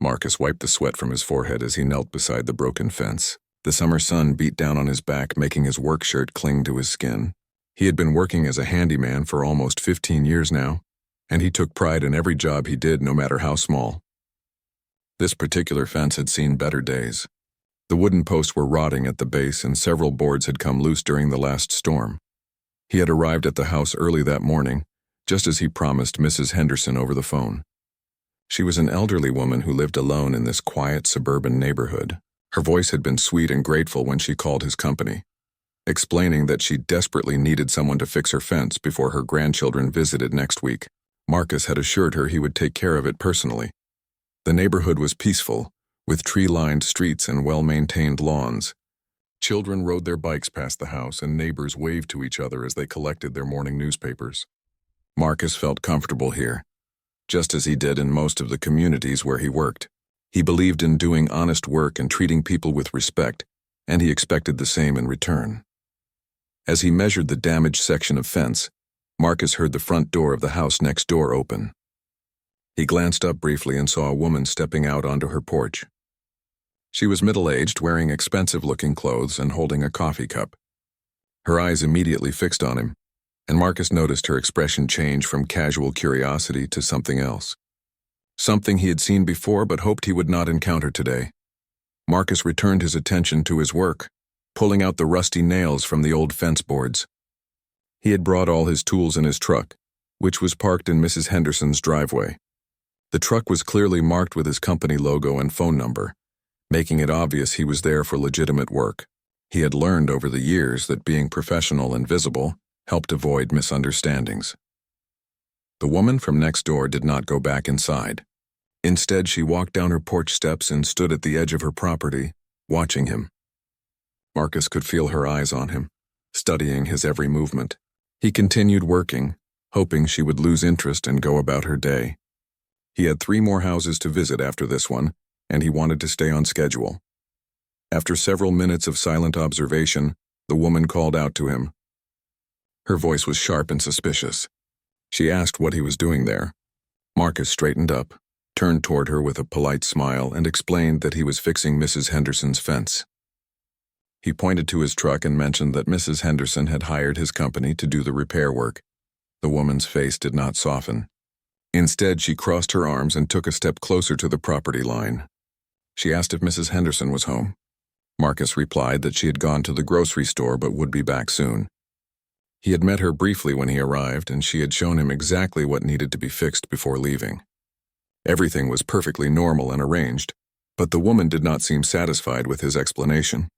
Marcus wiped the sweat from his forehead as he knelt beside the broken fence. The summer sun beat down on his back, making his work shirt cling to his skin. He had been working as a handyman for almost 15 years now, and he took pride in every job he did, no matter how small. This particular fence had seen better days. The wooden posts were rotting at the base, and several boards had come loose during the last storm. He had arrived at the house early that morning, just as he promised Mrs. Henderson over the phone. She was an elderly woman who lived alone in this quiet suburban neighborhood. Her voice had been sweet and grateful when she called his company, explaining that she desperately needed someone to fix her fence before her grandchildren visited next week. Marcus had assured her he would take care of it personally. The neighborhood was peaceful, with tree-lined streets and well-maintained lawns. Children rode their bikes past the house, and neighbors waved to each other as they collected their morning newspapers. Marcus felt comfortable here, just as he did in most of the communities where he worked. He believed in doing honest work and treating people with respect, and he expected the same in return. As he measured the damaged section of fence, Marcus heard the front door of the house next door open. He glanced up briefly and saw a woman stepping out onto her porch. She was middle-aged, wearing expensive-looking clothes and holding a coffee cup. Her eyes immediately fixed on him, and Marcus noticed her expression change from casual curiosity to something else. Something he had seen before but hoped he would not encounter today. Marcus returned his attention to his work, pulling out the rusty nails from the old fence boards. He had brought all his tools in his truck, which was parked in Mrs. Henderson's driveway. The truck was clearly marked with his company logo and phone number, making it obvious he was there for legitimate work. He had learned over the years that being professional and visible helped avoid misunderstandings. The woman from next door did not go back inside. Instead, she walked down her porch steps and stood at the edge of her property, watching him. Marcus could feel her eyes on him, studying his every movement. He continued working, hoping she would lose interest and go about her day. He had 3 more houses to visit after this one, and he wanted to stay on schedule. After several minutes of silent observation, the woman called out to him. Her voice was sharp and suspicious. She asked what he was doing there. Marcus straightened up, turned toward her with a polite smile, and explained that he was fixing Mrs. Henderson's fence. He pointed to his truck and mentioned that Mrs. Henderson had hired his company to do the repair work. The woman's face did not soften. Instead, she crossed her arms and took a step closer to the property line. She asked if Mrs. Henderson was home. Marcus replied that she had gone to the grocery store but would be back soon. He had met her briefly when he arrived, and she had shown him exactly what needed to be fixed before leaving. Everything was perfectly normal and arranged, but the woman did not seem satisfied with his explanation.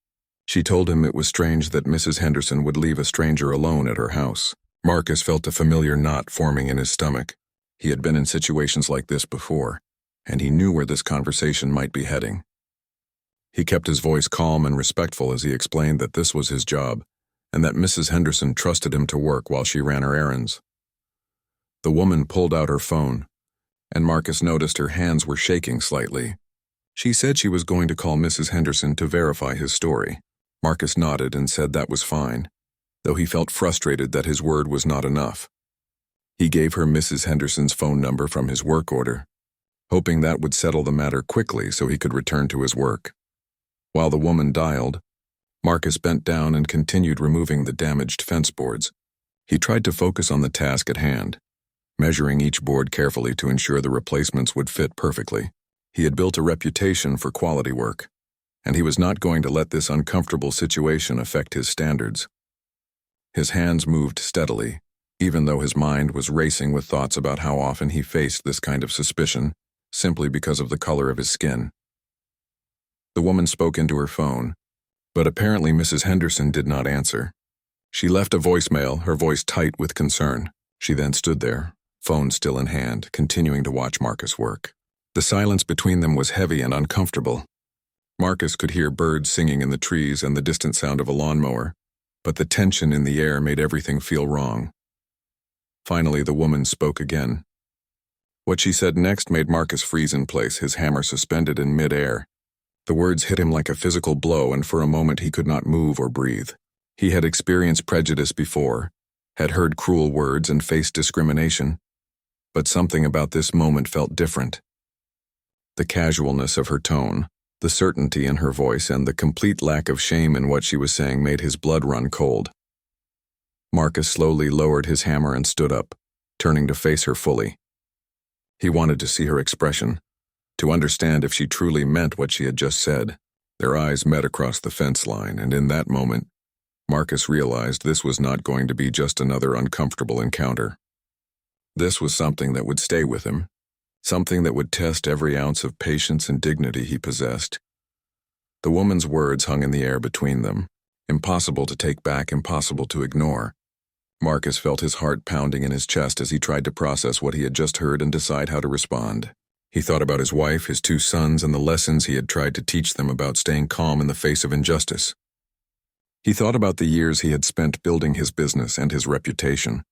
She told him it was strange that Mrs. Henderson would leave a stranger alone at her house. Marcus felt a familiar knot forming in his stomach. He had been in situations like this before, and he knew where this conversation might be heading. He kept his voice calm and respectful as he explained that this was his job, and that Mrs. Henderson trusted him to work while she ran her errands. The woman pulled out her phone, and Marcus noticed her hands were shaking slightly. She said she was going to call Mrs. Henderson to verify his story. Marcus nodded and said that was fine, though he felt frustrated that his word was not enough. He gave her Mrs. Henderson's phone number from his work order, hoping that would settle the matter quickly so he could return to his work. While the woman dialed, Marcus bent down and continued removing the damaged fence boards. He tried to focus on the task at hand, measuring each board carefully to ensure the replacements would fit perfectly. He had built a reputation for quality work, and he was not going to let this uncomfortable situation affect his standards. His hands moved steadily, even though his mind was racing with thoughts about how often he faced this kind of suspicion, simply because of the color of his skin. The woman spoke into her phone, but apparently Mrs. Henderson did not answer. She left a voicemail, her voice tight with concern. She then stood there, phone still in hand, continuing to watch Marcus work. The silence between them was heavy and uncomfortable. Marcus could hear birds singing in the trees and the distant sound of a lawnmower, but the tension in the air made everything feel wrong. Finally, the woman spoke again. What she said next made Marcus freeze in place, his hammer suspended in mid-air. The words hit him like a physical blow, and for a moment he could not move or breathe. He had experienced prejudice before, had heard cruel words and faced discrimination, but something about this moment felt different. The casualness of her tone, the certainty in her voice, and the complete lack of shame in what she was saying made his blood run cold. Marcus slowly lowered his hammer and stood up, turning to face her fully. He wanted to see her expression, to understand if she truly meant what she had just said. Their eyes met across the fence line, and in that moment, Marcus realized this was not going to be just another uncomfortable encounter. This was something that would stay with him, something that would test every ounce of patience and dignity he possessed. The woman's words hung in the air between them, impossible to take back, impossible to ignore. Marcus felt his heart pounding in his chest as he tried to process what he had just heard and decide how to respond. He thought about his wife, his 2 sons, and the lessons he had tried to teach them about staying calm in the face of injustice. He thought about the years he had spent building his business and his reputation,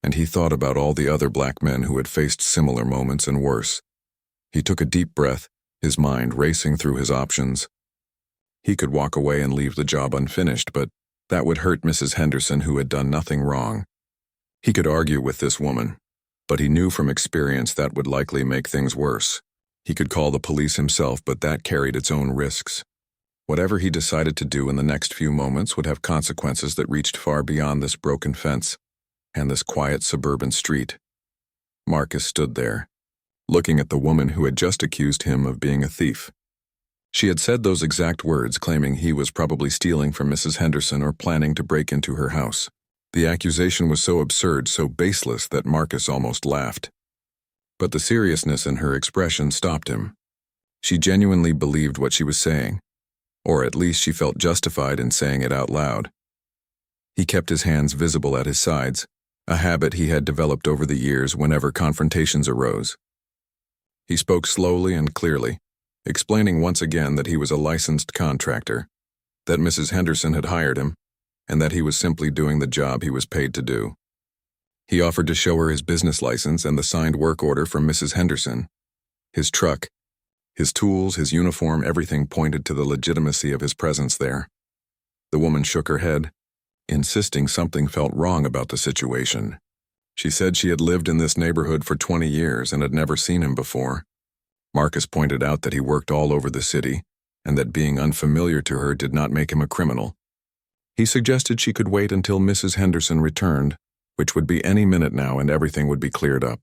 and he thought about all the other black men who had faced similar moments and worse. He took a deep breath, his mind racing through his options. He could walk away and leave the job unfinished, but that would hurt Mrs. Henderson, who had done nothing wrong. He could argue with this woman, but he knew from experience that would likely make things worse. He could call the police himself, but that carried its own risks. Whatever he decided to do in the next few moments would have consequences that reached far beyond this broken fence and this quiet suburban street. Marcus stood there, looking at the woman who had just accused him of being a thief. She had said those exact words, claiming he was probably stealing from Mrs. Henderson or planning to break into her house. The accusation was so absurd, so baseless, that Marcus almost laughed. But the seriousness in her expression stopped him. She genuinely believed what she was saying, or at least she felt justified in saying it out loud. He kept his hands visible at his sides, a habit he had developed over the years whenever confrontations arose. He spoke slowly and clearly, explaining once again that he was a licensed contractor, that Mrs. Henderson had hired him, and that he was simply doing the job he was paid to do. He offered to show her his business license and the signed work order from Mrs. Henderson. His truck, his tools, his uniform, everything pointed to the legitimacy of his presence there. The woman shook her head, insisting something felt wrong about the situation. She said she had lived in this neighborhood for 20 years and had never seen him before. Marcus pointed out that he worked all over the city, and that being unfamiliar to her did not make him a criminal. He suggested she could wait until Mrs. Henderson returned, which would be any minute now, and everything would be cleared up.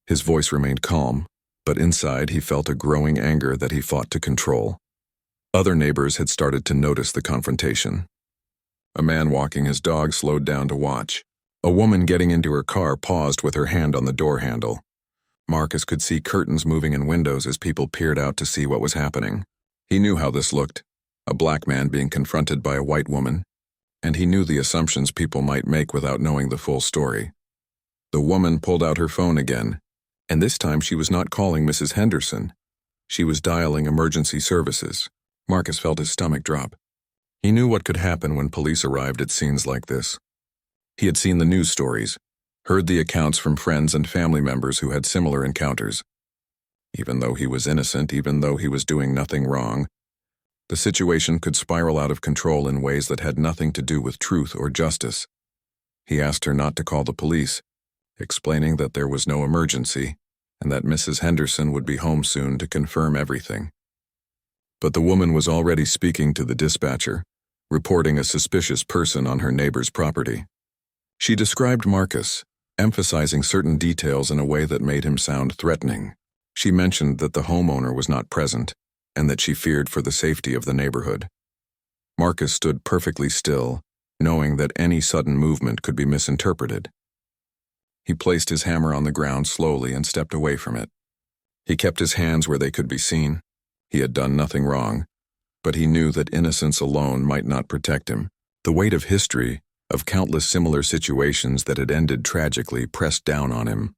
His voice remained calm, but inside he felt a growing anger that he fought to control. Other neighbors had started to notice the confrontation. A man walking his dog slowed down to watch. A woman getting into her car paused with her hand on the door handle. Marcus could see curtains moving in windows as people peered out to see what was happening. He knew how this looked, a black man being confronted by a white woman, and he knew the assumptions people might make without knowing the full story. The woman pulled out her phone again, and this time she was not calling Mrs. Henderson. She was dialing emergency services. Marcus felt his stomach drop. He knew what could happen when police arrived at scenes like this. He had seen the news stories, heard the accounts from friends and family members who had similar encounters. Even though he was innocent, even though he was doing nothing wrong, the situation could spiral out of control in ways that had nothing to do with truth or justice. He asked her not to call the police, explaining that there was no emergency and that Mrs. Henderson would be home soon to confirm everything. But the woman was already speaking to the dispatcher, reporting a suspicious person on her neighbor's property. She described Marcus, emphasizing certain details in a way that made him sound threatening. She mentioned that the homeowner was not present and that she feared for the safety of the neighborhood. Marcus stood perfectly still, knowing that any sudden movement could be misinterpreted. He placed his hammer on the ground slowly and stepped away from it. He kept his hands where they could be seen. He had done nothing wrong, but he knew that innocence alone might not protect him. The weight of history, of countless similar situations that had ended tragically, pressed down on him.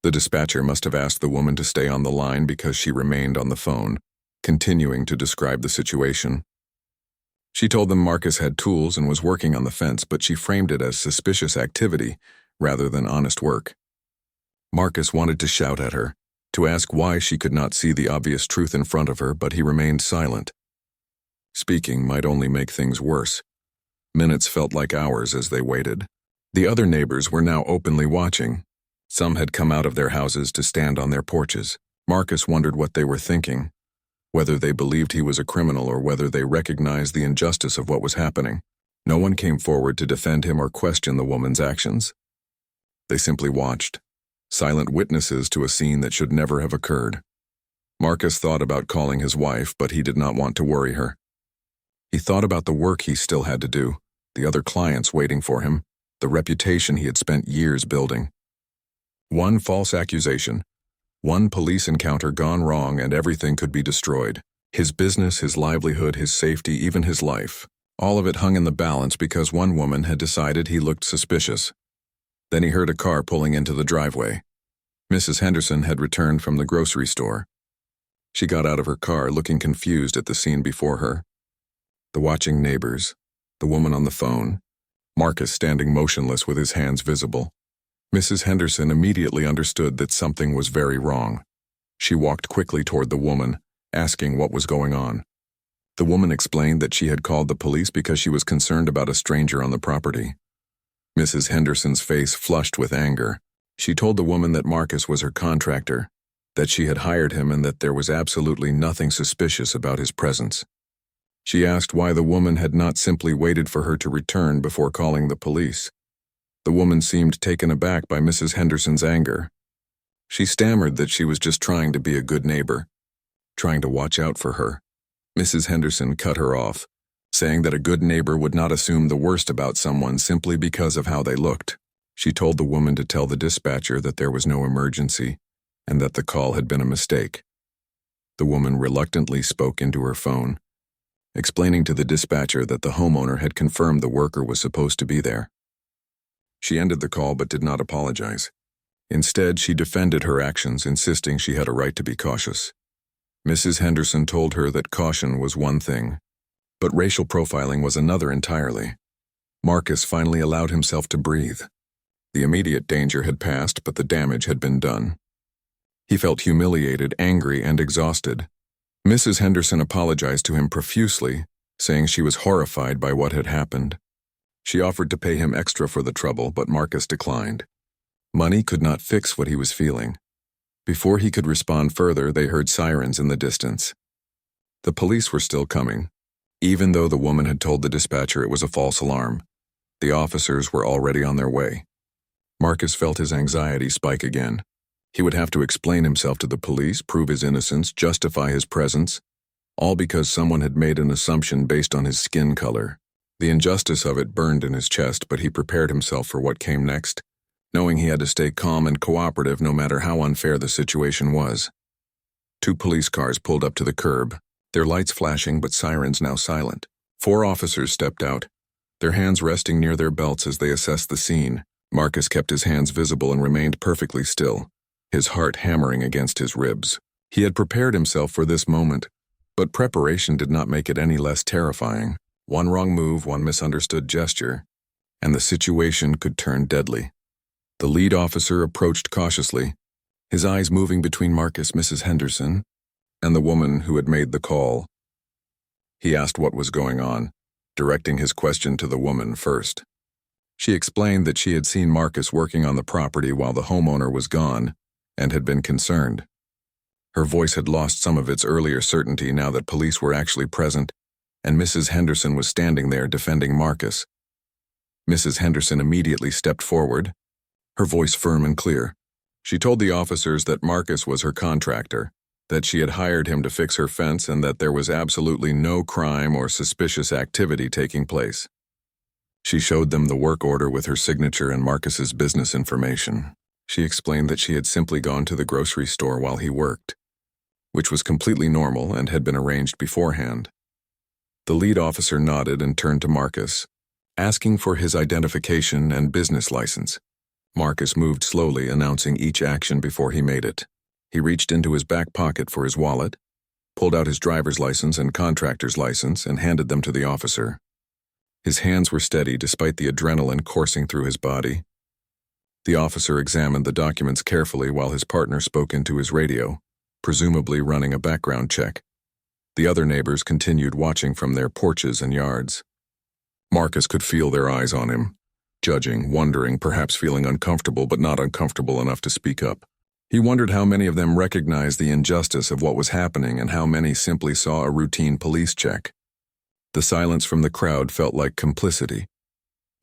The dispatcher must have asked the woman to stay on the line because she remained on the phone, continuing to describe the situation. She told them Marcus had tools and was working on the fence, but she framed it as suspicious activity rather than honest work. Marcus wanted to shout at her, to ask why she could not see the obvious truth in front of her, but he remained silent. Speaking might only make things worse. Minutes felt like hours as they waited. The other neighbors were now openly watching. Some had come out of their houses to stand on their porches. Marcus wondered what they were thinking, whether they believed he was a criminal or whether they recognized the injustice of what was happening. No one came forward to defend him or question the woman's actions. They simply watched, silent witnesses to a scene that should never have occurred. Marcus thought about calling his wife, but he did not want to worry her. He thought about the work he still had to do, the other clients waiting for him, the reputation he had spent years building. One false accusation, one police encounter gone wrong, and everything could be destroyed. His business, his livelihood, his safety, even his life. All of it hung in the balance because one woman had decided he looked suspicious. Then he heard a car pulling into the driveway. Mrs. Henderson had returned from the grocery store. She got out of her car, looking confused at the scene before her. The watching neighbors, the woman on the phone, Marcus standing motionless with his hands visible. Mrs. Henderson immediately understood that something was very wrong. She walked quickly toward the woman, asking what was going on. The woman explained that she had called the police because she was concerned about a stranger on the property. Mrs. Henderson's face flushed with anger. She told the woman that Marcus was her contractor, that she had hired him and that there was absolutely nothing suspicious about his presence. She asked why the woman had not simply waited for her to return before calling the police. The woman seemed taken aback by Mrs. Henderson's anger. She stammered that she was just trying to be a good neighbor, trying to watch out for her. Mrs. Henderson cut her off, saying that a good neighbor would not assume the worst about someone simply because of how they looked. She told the woman to tell the dispatcher that there was no emergency and that the call had been a mistake. The woman reluctantly spoke into her phone, explaining to the dispatcher that the homeowner had confirmed the worker was supposed to be there. She ended the call but did not apologize. Instead, she defended her actions, insisting she had a right to be cautious. Mrs. Henderson told her that caution was one thing, but racial profiling was another entirely. Marcus finally allowed himself to breathe. The immediate danger had passed, but the damage had been done. He felt humiliated, angry, and exhausted. Mrs. Henderson apologized to him profusely, saying she was horrified by what had happened. She offered to pay him extra for the trouble, but Marcus declined. Money could not fix what he was feeling. Before he could respond further, they heard sirens in the distance. The police were still coming. Even though the woman had told the dispatcher it was a false alarm, the officers were already on their way. Marcus felt his anxiety spike again. He would have to explain himself to the police, prove his innocence, justify his presence, all because someone had made an assumption based on his skin color. The injustice of it burned in his chest, but he prepared himself for what came next, knowing he had to stay calm and cooperative no matter how unfair the situation was. 2 police cars pulled up to the curb, their lights flashing but sirens now silent. 4 officers stepped out, their hands resting near their belts as they assessed the scene. Marcus kept his hands visible and remained perfectly still, his heart hammering against his ribs. He had prepared himself for this moment, but preparation did not make it any less terrifying. One wrong move, one misunderstood gesture, and the situation could turn deadly. The lead officer approached cautiously, his eyes moving between Marcus, Mrs. Henderson, and the woman who had made the call. He asked what was going on, directing his question to the woman first. She explained that she had seen Marcus working on the property while the homeowner was gone and had been concerned. Her voice had lost some of its earlier certainty now that police were actually present, and Mrs. Henderson was standing there defending Marcus. Mrs. Henderson immediately stepped forward, her voice firm and clear. She told the officers that Marcus was her contractor, that she had hired him to fix her fence, and that there was absolutely no crime or suspicious activity taking place. She showed them the work order with her signature and Marcus's business information. She explained that she had simply gone to the grocery store while he worked, which was completely normal and had been arranged beforehand. The lead officer nodded and turned to Marcus, asking for his identification and business license. Marcus moved slowly, announcing each action before he made it. He reached into his back pocket for his wallet, pulled out his driver's license and contractor's license, and handed them to the officer. His hands were steady despite the adrenaline coursing through his body. The officer examined the documents carefully while his partner spoke into his radio, presumably running a background check. The other neighbors continued watching from their porches and yards. Marcus could feel their eyes on him, judging, wondering, perhaps feeling uncomfortable but not uncomfortable enough to speak up. He wondered how many of them recognized the injustice of what was happening and how many simply saw a routine police check. The silence from the crowd felt like complicity.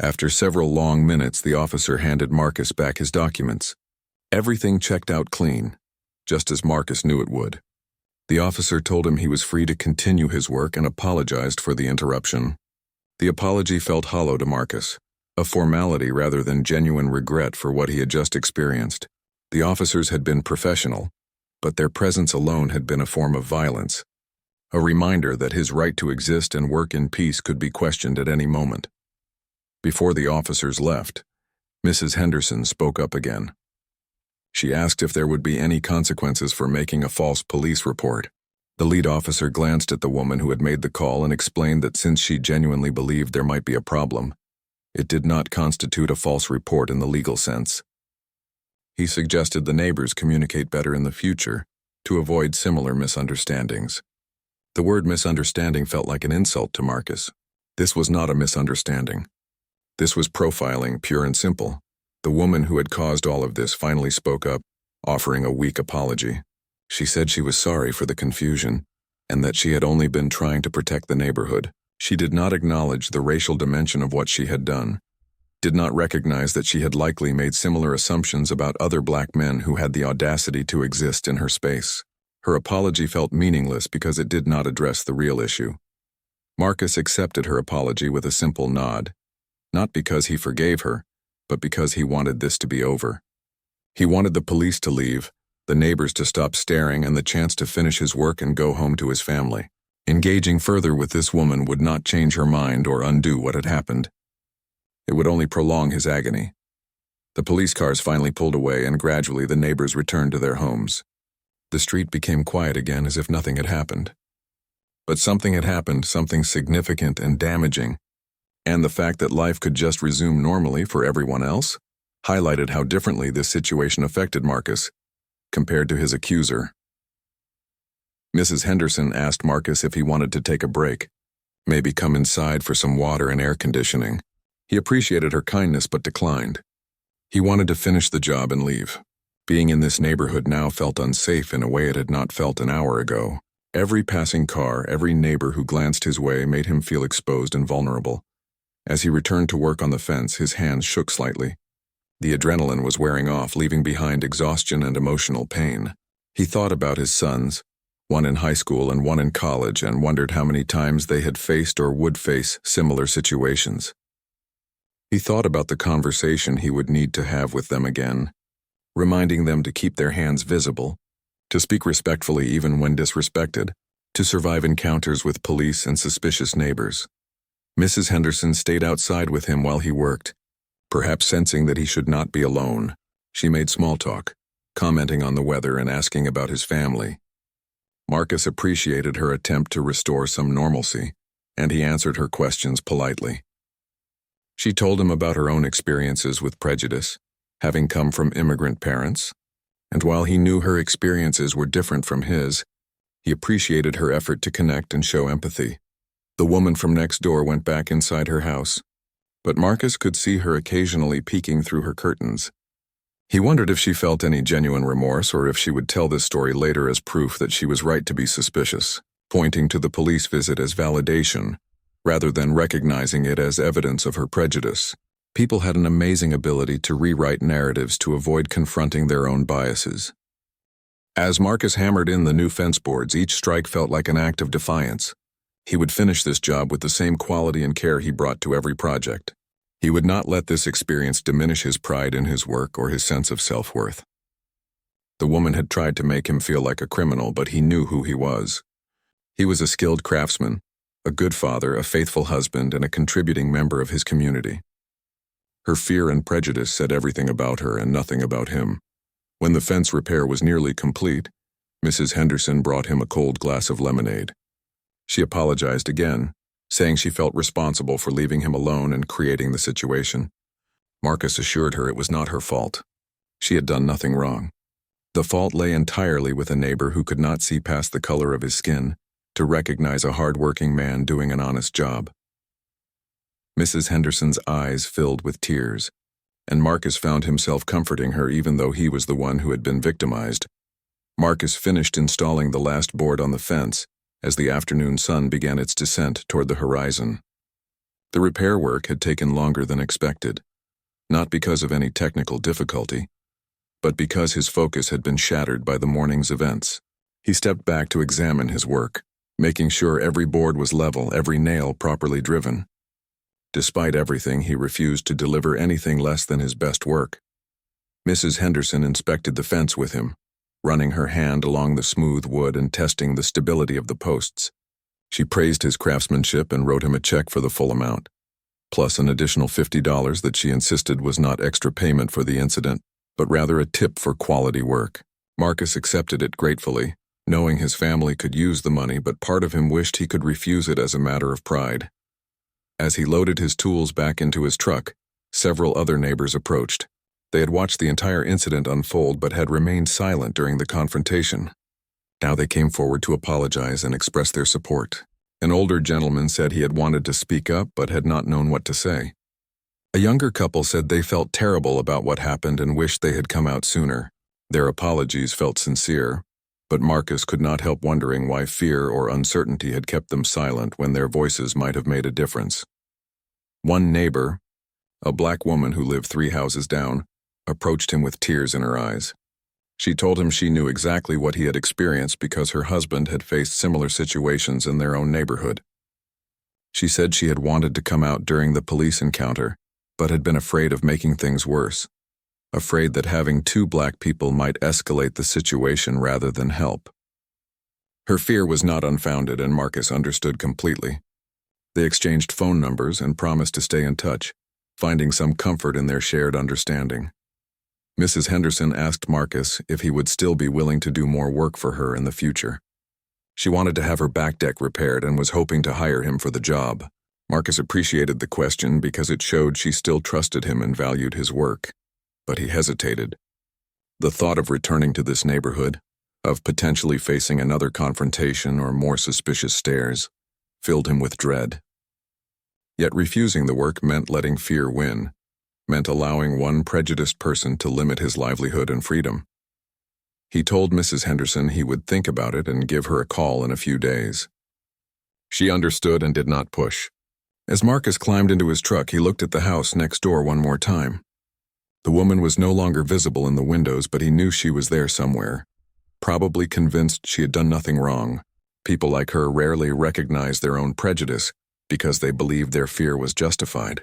After several long minutes, the officer handed Marcus back his documents. Everything checked out clean, just as Marcus knew it would. The officer told him he was free to continue his work and apologized for the interruption. The apology felt hollow to Marcus, a formality rather than genuine regret for what he had just experienced. The officers had been professional, but their presence alone had been a form of violence, a reminder that his right to exist and work in peace could be questioned at any moment. Before the officers left, Mrs. Henderson spoke up again. She asked if there would be any consequences for making a false police report. The lead officer glanced at the woman who had made the call and explained that since she genuinely believed there might be a problem, it did not constitute a false report in the legal sense. He suggested the neighbors communicate better in the future to avoid similar misunderstandings. The word misunderstanding felt like an insult to Marcus. This was not a misunderstanding. This was profiling, pure and simple. The woman who had caused all of this finally spoke up, offering a weak apology. She said she was sorry for the confusion, and that she had only been trying to protect the neighborhood. She did not acknowledge the racial dimension of what she had done, did not recognize that she had likely made similar assumptions about other black men who had the audacity to exist in her space. Her apology felt meaningless because it did not address the real issue. Marcus accepted her apology with a simple nod, not because he forgave her, but because he wanted this to be over. He wanted the police to leave, the neighbors to stop staring, and the chance to finish his work and go home to his family. Engaging further with this woman would not change her mind or undo what had happened. It would only prolong his agony. The police cars finally pulled away, and gradually the neighbors returned to their homes. The street became quiet again, as if nothing had happened. But something had happened, something significant and damaging. And the fact that life could just resume normally for everyone else highlighted how differently this situation affected Marcus compared to his accuser. Mrs. Henderson asked Marcus if he wanted to take a break, maybe come inside for some water and air conditioning. He appreciated her kindness but declined. He wanted to finish the job and leave. Being in this neighborhood now felt unsafe in a way it had not felt an hour ago. Every passing car, every neighbor who glanced his way made him feel exposed and vulnerable. As he returned to work on the fence, his hands shook slightly. The adrenaline was wearing off, leaving behind exhaustion and emotional pain. He thought about his sons, one in high school and one in college, and wondered how many times they had faced or would face similar situations. He thought about the conversation he would need to have with them again, reminding them to keep their hands visible, to speak respectfully even when disrespected, to survive encounters with police and suspicious neighbors. Mrs. Henderson stayed outside with him while he worked, perhaps sensing that he should not be alone. She made small talk, commenting on the weather and asking about his family. Marcus appreciated her attempt to restore some normalcy, and he answered her questions politely. She told him about her own experiences with prejudice, having come from immigrant parents, and while he knew her experiences were different from his, he appreciated her effort to connect and show empathy. The woman from next door went back inside her house, but Marcus could see her occasionally peeking through her curtains. He wondered if she felt any genuine remorse or if she would tell this story later as proof that she was right to be suspicious, pointing to the police visit as validation, rather than recognizing it as evidence of her prejudice. People had an amazing ability to rewrite narratives to avoid confronting their own biases. As Marcus hammered in the new fence boards, each strike felt like an act of defiance. He would finish this job with the same quality and care he brought to every project. He would not let this experience diminish his pride in his work or his sense of self-worth. The woman had tried to make him feel like a criminal, but he knew who he was. He was a skilled craftsman, a good father, a faithful husband, and a contributing member of his community. Her fear and prejudice said everything about her and nothing about him. When the fence repair was nearly complete, Mrs. Henderson brought him a cold glass of lemonade. She apologized again, saying she felt responsible for leaving him alone and creating the situation. Marcus assured her it was not her fault. She had done nothing wrong. The fault lay entirely with a neighbor who could not see past the color of his skin to recognize a hard-working man doing an honest job. Mrs. Henderson's eyes filled with tears. and Marcus found himself comforting her even though he was the one who had been victimized. Marcus finished installing the last board on the fence as the afternoon sun began its descent toward the horizon. The repair work had taken longer than expected, not because of any technical difficulty, but because his focus had been shattered by the morning's events. He stepped back to examine his work, making sure every board was level, every nail properly driven. Despite everything, he refused to deliver anything less than his best work. Mrs. Henderson inspected the fence with him, running her hand along the smooth wood and testing the stability of the posts. She praised his craftsmanship and wrote him a check for the full amount, plus an additional $50 that she insisted was not extra payment for the incident, but rather a tip for quality work. Marcus accepted it gratefully, knowing his family could use the money, but part of him wished he could refuse it as a matter of pride. As he loaded his tools back into his truck, several other neighbors approached. They had watched the entire incident unfold but had remained silent during the confrontation. Now they came forward to apologize and express their support. An older gentleman said he had wanted to speak up but had not known what to say. A younger couple said they felt terrible about what happened and wished they had come out sooner. Their apologies felt sincere, but Marcus could not help wondering why fear or uncertainty had kept them silent when their voices might have made a difference. One neighbor, a black woman who lived 3 houses down, approached him with tears in her eyes. She told him she knew exactly what he had experienced because her husband had faced similar situations in their own neighborhood. She said she had wanted to come out during the police encounter, but had been afraid of making things worse, afraid that having 2 black people might escalate the situation rather than help. Her fear was not unfounded, and Marcus understood completely. They exchanged phone numbers and promised to stay in touch, finding some comfort in their shared understanding. Mrs. Henderson asked Marcus if he would still be willing to do more work for her in the future. She wanted to have her back deck repaired and was hoping to hire him for the job. Marcus appreciated the question because it showed she still trusted him and valued his work. But he hesitated. The thought of returning to this neighborhood, of potentially facing another confrontation or more suspicious stares, filled him with dread. Yet refusing the work meant letting fear win, meant allowing one prejudiced person to limit his livelihood and freedom. He told Mrs. Henderson he would think about it and give her a call in a few days. She understood and did not push. As Marcus climbed into his truck, he looked at the house next door one more time. The woman was no longer visible in the windows, but he knew she was there somewhere, probably convinced she had done nothing wrong. People like her rarely recognized their own prejudice because they believed their fear was justified,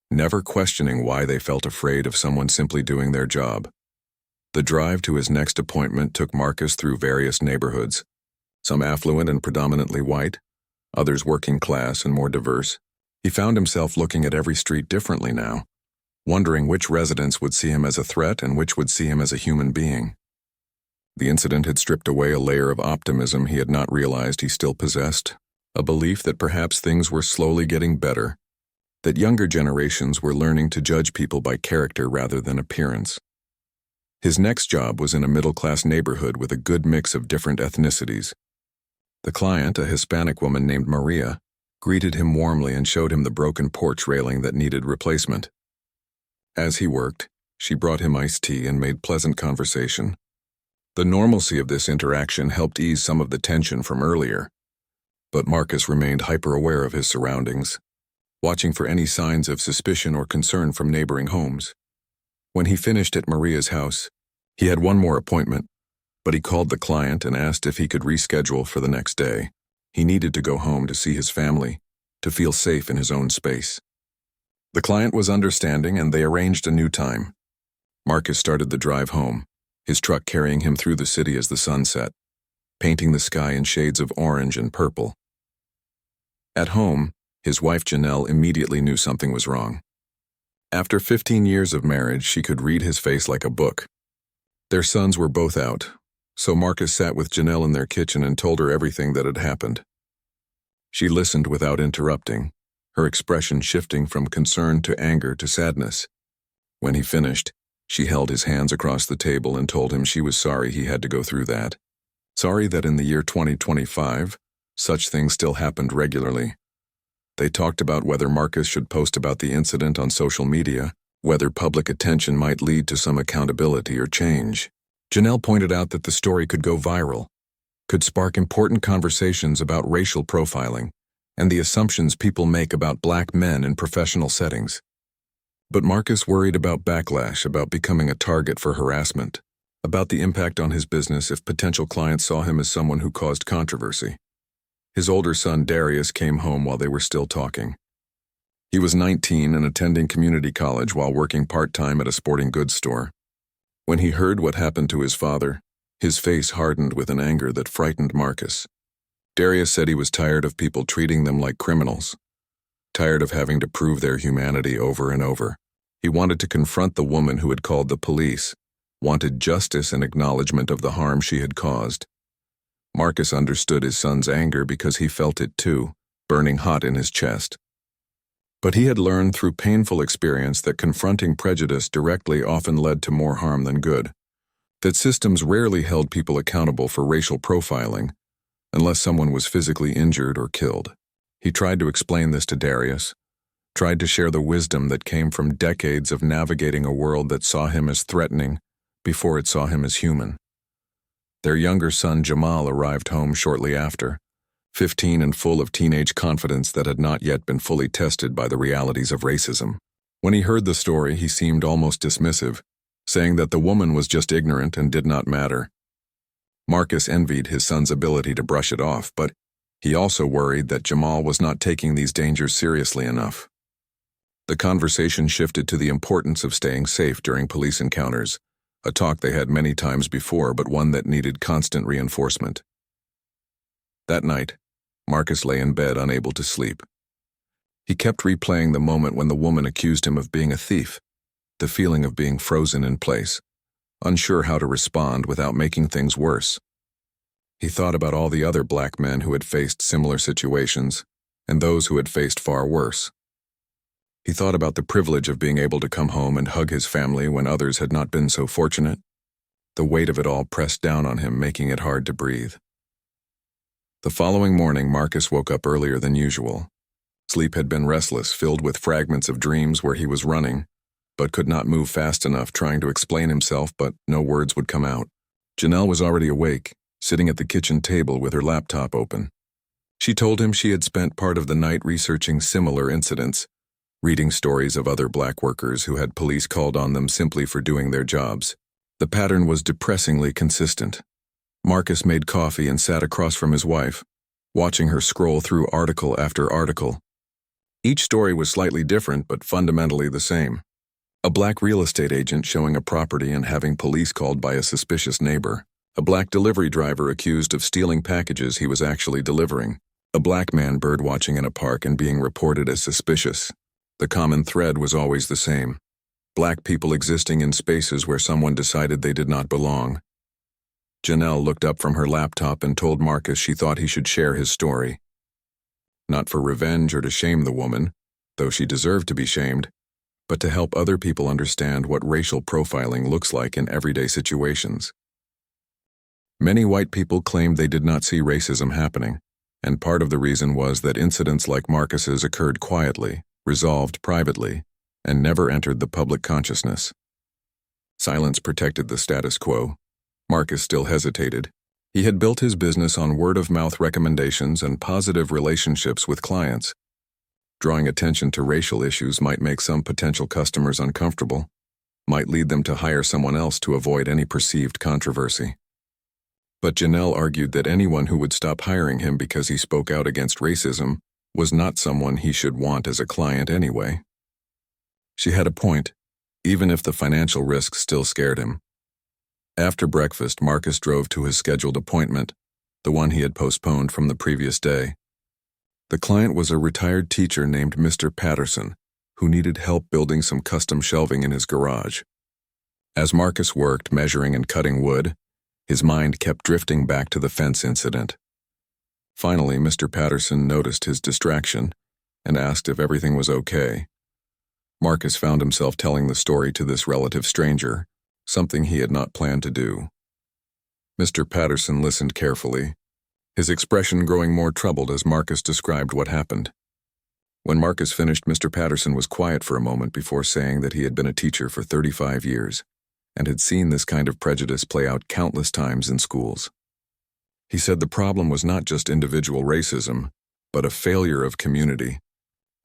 never questioning why they felt afraid of someone simply doing their job. The drive to his next appointment took Marcus through various neighborhoods, some affluent and predominantly white, others working class and more diverse. He found himself looking at every street differently now, wondering which residents would see him as a threat and which would see him as a human being. The incident had stripped away a layer of optimism he had not realized he still possessed, a belief that perhaps things were slowly getting better, that younger generations were learning to judge people by character rather than appearance. His next job was in a middle-class neighborhood with a good mix of different ethnicities. The client, a Hispanic woman named Maria, greeted him warmly and showed him the broken porch railing that needed replacement. As he worked, she brought him iced tea and made pleasant conversation. The normalcy of this interaction helped ease some of the tension from earlier, but Marcus remained hyper-aware of his surroundings, watching for any signs of suspicion or concern from neighboring homes. When he finished at Maria's house, he had one more appointment, but he called the client and asked if he could reschedule for the next day. He needed to go home to see his family, to feel safe in his own space. The client was understanding and they arranged a new time. Marcus started the drive home, his truck carrying him through the city as the sun set, painting the sky in shades of orange and purple. At home, his wife Janelle immediately knew something was wrong. After 15 years of marriage, she could read his face like a book. Their sons were both out, so Marcus sat with Janelle in their kitchen and told her everything that had happened. She listened without interrupting, her expression shifting from concern to anger to sadness. When he finished, she held his hands across the table and told him she was sorry he had to go through that. Sorry that in the year 2025, such things still happened regularly. They talked about whether Marcus should post about the incident on social media whether public attention might lead to some accountability or change. Janelle pointed out that the story could go viral, could spark important conversations about racial profiling and the assumptions people make about black men in professional settings. But Marcus worried about backlash, about becoming a target for harassment, about the impact on his business if potential clients saw him as someone who caused controversy. His older son, Darius, came home while they were still talking. He was 19 and attending community college while working part-time at a sporting goods store. When he heard what happened to his father, his face hardened with an anger that frightened Marcus. Darius said he was tired of people treating them like criminals, tired of having to prove their humanity over and over. He wanted to confront the woman who had called the police, wanted justice and acknowledgement of the harm she had caused. Marcus understood his son's anger because he felt it too, burning hot in his chest. But he had learned through painful experience that confronting prejudice directly often led to more harm than good, that systems rarely held people accountable for racial profiling unless someone was physically injured or killed. He tried to explain this to Darius, tried to share the wisdom that came from decades of navigating a world that saw him as threatening before it saw him as human. Their younger son Jamal arrived home shortly after, 15 and full of teenage confidence that had not yet been fully tested by the realities of racism. When he heard the story, he seemed almost dismissive, saying that the woman was just ignorant and did not matter. Marcus envied his son's ability to brush it off, but he also worried that Jamal was not taking these dangers seriously enough. The conversation shifted to the importance of staying safe during police encounters, a talk they had many times before, but one that needed constant reinforcement. That night, Marcus lay in bed unable to sleep. He kept replaying the moment when the woman accused him of being a thief, the feeling of being frozen in place, unsure how to respond without making things worse. He thought about all the other black men who had faced similar situations, and those who had faced far worse. He thought about the privilege of being able to come home and hug his family when others had not been so fortunate. The weight of it all pressed down on him, making it hard to breathe. The following morning, Marcus woke up earlier than usual. Sleep had been restless, filled with fragments of dreams where he was running, but could not move fast enough, trying to explain himself, but no words would come out. Janelle was already awake, sitting at the kitchen table with her laptop open. She told him she had spent part of the night researching similar incidents, reading stories of other black workers who had police called on them simply for doing their jobs. The pattern was depressingly consistent. Marcus made coffee and sat across from his wife, watching her scroll through article after article. Each story was slightly different, but fundamentally the same. A black real estate agent showing a property and having police called by a suspicious neighbor. A black delivery driver accused of stealing packages he was actually delivering. A black man birdwatching in a park and being reported as suspicious. The common thread was always the same. Black people existing in spaces where someone decided they did not belong. Janelle looked up from her laptop and told Marcus she thought he should share his story. Not for revenge or to shame the woman, though she deserved to be shamed, but to help other people understand what racial profiling looks like in everyday situations. Many white people claimed they did not see racism happening, and part of the reason was that incidents like Marcus's occurred quietly, resolved privately, and never entered the public consciousness. Silence protected the status quo. Marcus still hesitated. He had built his business on word-of-mouth recommendations and positive relationships with clients. Drawing attention to racial issues might make some potential customers uncomfortable, might lead them to hire someone else to avoid any perceived controversy. But Janelle argued that anyone who would stop hiring him because he spoke out against racism was not someone he should want as a client anyway. She had a point, even if the financial risk still scared him. After breakfast, Marcus drove to his scheduled appointment, the one he had postponed from the previous day. The client was a retired teacher named Mr. Patterson, who needed help building some custom shelving in his garage. As Marcus worked, measuring and cutting wood, his mind kept drifting back to the fence incident. Finally, Mr. Patterson noticed his distraction and asked if everything was okay. Marcus found himself telling the story to this relative stranger, something he had not planned to do. Mr. Patterson listened carefully, his expression growing more troubled as Marcus described what happened. When Marcus finished, Mr. Patterson was quiet for a moment before saying that he had been a teacher for 35 years and had seen this kind of prejudice play out countless times in schools. He said the problem was not just individual racism, but a failure of community,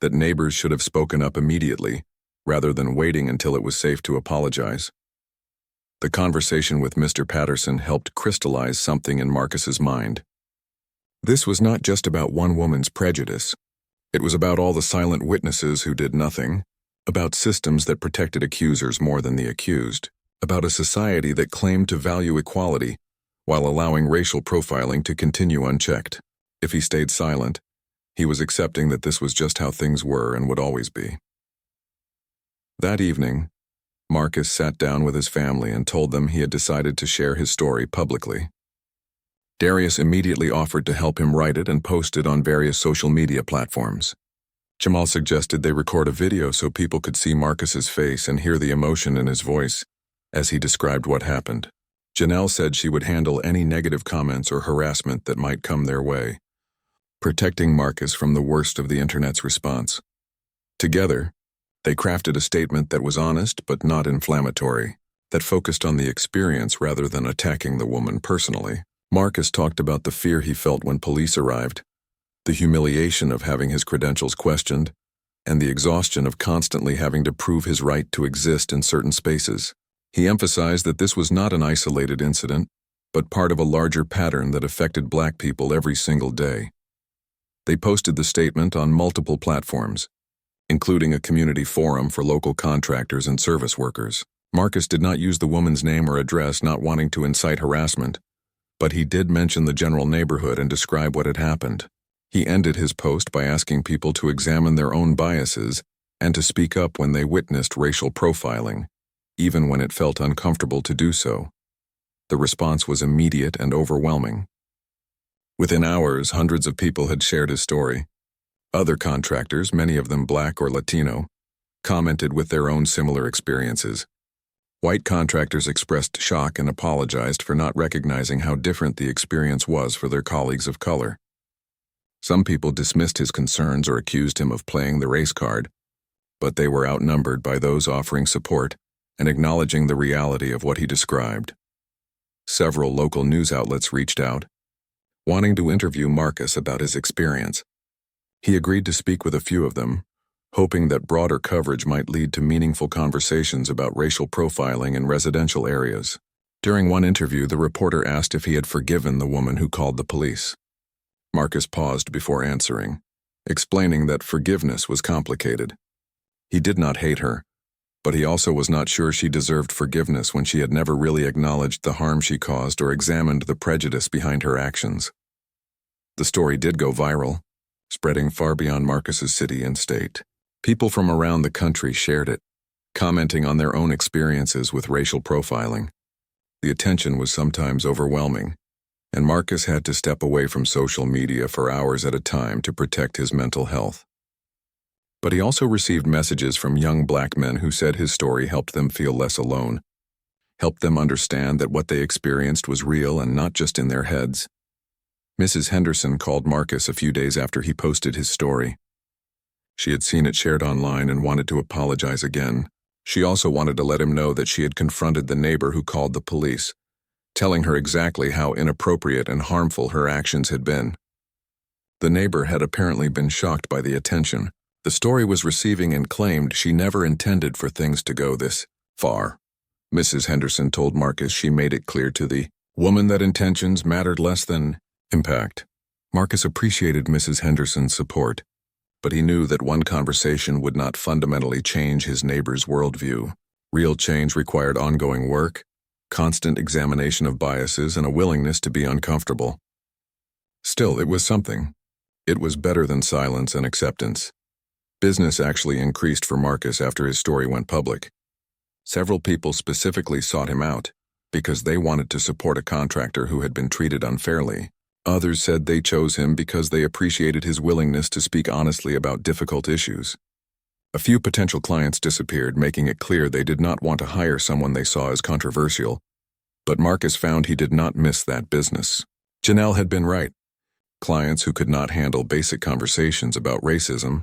that neighbors should have spoken up immediately, rather than waiting until it was safe to apologize. The conversation with Mr. Patterson helped crystallize something in Marcus's mind. This was not just about one woman's prejudice. It was about all the silent witnesses who did nothing, about systems that protected accusers more than the accused, about a society that claimed to value equality while allowing racial profiling to continue unchecked. If he stayed silent, he was accepting that this was just how things were and would always be. That evening, Marcus sat down with his family and told them he had decided to share his story publicly. Darius immediately offered to help him write it and post it on various social media platforms. Jamal suggested they record a video so people could see Marcus's face and hear the emotion in his voice as he described what happened. Janelle said she would handle any negative comments or harassment that might come their way, protecting Marcus from the worst of the internet's response. Together, they crafted a statement that was honest but not inflammatory, that focused on the experience rather than attacking the woman personally. Marcus talked about the fear he felt when police arrived, the humiliation of having his credentials questioned, and the exhaustion of constantly having to prove his right to exist in certain spaces. He emphasized that this was not an isolated incident, but part of a larger pattern that affected Black people every single day. They posted the statement on multiple platforms, including a community forum for local contractors and service workers. Marcus did not use the woman's name or address, not wanting to incite harassment, but he did mention the general neighborhood and describe what had happened. He ended his post by asking people to examine their own biases and to speak up when they witnessed racial profiling, even when it felt uncomfortable to do so. The response was immediate and overwhelming. Within hours, hundreds of people had shared his story. Other contractors, many of them Black or Latino, commented with their own similar experiences. White contractors expressed shock and apologized for not recognizing how different the experience was for their colleagues of color. Some people dismissed his concerns or accused him of playing the race card, but they were outnumbered by those offering support and acknowledging the reality of what he described. Several local news outlets reached out, wanting to interview Marcus about his experience. He agreed to speak with a few of them, hoping that broader coverage might lead to meaningful conversations about racial profiling in residential areas. During one interview, the reporter asked if he had forgiven the woman who called the police. Marcus paused before answering, explaining that forgiveness was complicated. He did not hate her, but he also was not sure she deserved forgiveness when she had never really acknowledged the harm she caused or examined the prejudice behind her actions. The story did go viral, spreading far beyond Marcus's city and state. People from around the country shared it, commenting on their own experiences with racial profiling. The attention was sometimes overwhelming, and Marcus had to step away from social media for hours at a time to protect his mental health. But he also received messages from young Black men who said his story helped them feel less alone, helped them understand that what they experienced was real and not just in their heads. Mrs. Henderson called Marcus a few days after he posted his story. She had seen it shared online and wanted to apologize again. She also wanted to let him know that she had confronted the neighbor who called the police, telling her exactly how inappropriate and harmful her actions had been. The neighbor had apparently been shocked by the attention the story was receiving and claimed she never intended for things to go this far. Mrs. Henderson told Marcus she made it clear to the woman that intentions mattered less than impact. Marcus appreciated Mrs. Henderson's support, but he knew that one conversation would not fundamentally change his neighbor's worldview. Real change required ongoing work, constant examination of biases, and a willingness to be uncomfortable. Still, it was something. It was better than silence and acceptance. Business actually increased for Marcus after his story went public. Several people specifically sought him out because they wanted to support a contractor who had been treated unfairly. Others said they chose him because they appreciated his willingness to speak honestly about difficult issues. A few potential clients disappeared, making it clear they did not want to hire someone they saw as controversial. But Marcus found he did not miss that business. Janelle had been right. Clients who could not handle basic conversations about racism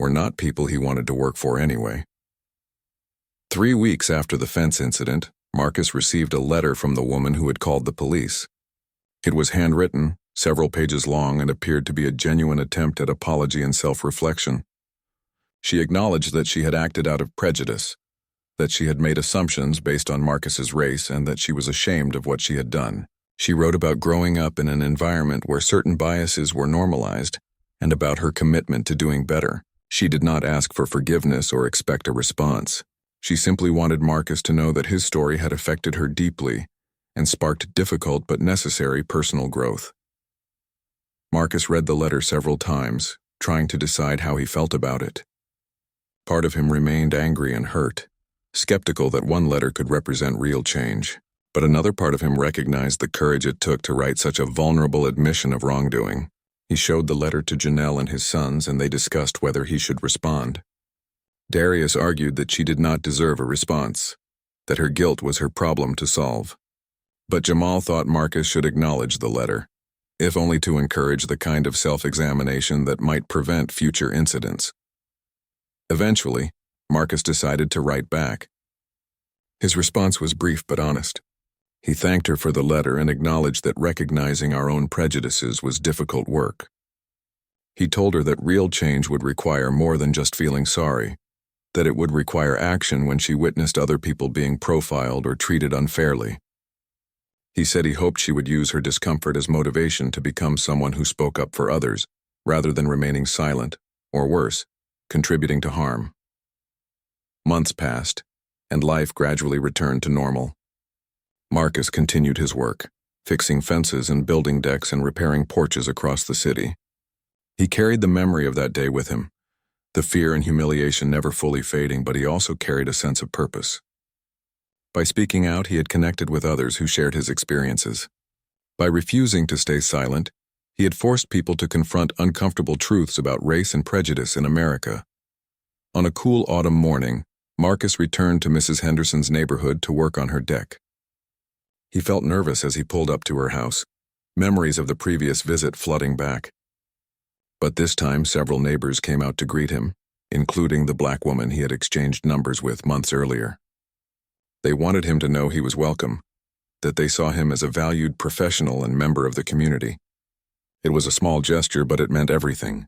were not people he wanted to work for anyway. 3 weeks after the fence incident, Marcus received a letter from the woman who had called the police. It was handwritten, several pages long, and appeared to be a genuine attempt at apology and self-reflection. She acknowledged that she had acted out of prejudice, that she had made assumptions based on Marcus's race, and that she was ashamed of what she had done. She wrote about growing up in an environment where certain biases were normalized, and about her commitment to doing better. She did not ask for forgiveness or expect a response. She simply wanted Marcus to know that his story had affected her deeply and sparked difficult but necessary personal growth. Marcus read the letter several times, trying to decide how he felt about it. Part of him remained angry and hurt, skeptical that one letter could represent real change, but another part of him recognized the courage it took to write such a vulnerable admission of wrongdoing. He showed the letter to Janelle and his sons, and they discussed whether he should respond. Darius argued that she did not deserve a response, that her guilt was her problem to solve. But Jamal thought Marcus should acknowledge the letter, if only to encourage the kind of self-examination that might prevent future incidents. Eventually, Marcus decided to write back. His response was brief but honest. He thanked her for the letter and acknowledged that recognizing our own prejudices was difficult work. He told her that real change would require more than just feeling sorry, that it would require action when she witnessed other people being profiled or treated unfairly. He said he hoped she would use her discomfort as motivation to become someone who spoke up for others, rather than remaining silent, or worse, contributing to harm. Months passed, and life gradually returned to normal. Marcus continued his work, fixing fences and building decks and repairing porches across the city. He carried the memory of that day with him, the fear and humiliation never fully fading, but he also carried a sense of purpose. By speaking out, he had connected with others who shared his experiences. By refusing to stay silent, he had forced people to confront uncomfortable truths about race and prejudice in America. On a cool autumn morning, Marcus returned to Mrs. Henderson's neighborhood to work on her deck. He felt nervous as he pulled up to her house, memories of the previous visit flooding back. But this time, several neighbors came out to greet him, including the black woman he had exchanged numbers with months earlier. They wanted him to know he was welcome, that they saw him as a valued professional and member of the community. It was a small gesture, but it meant everything.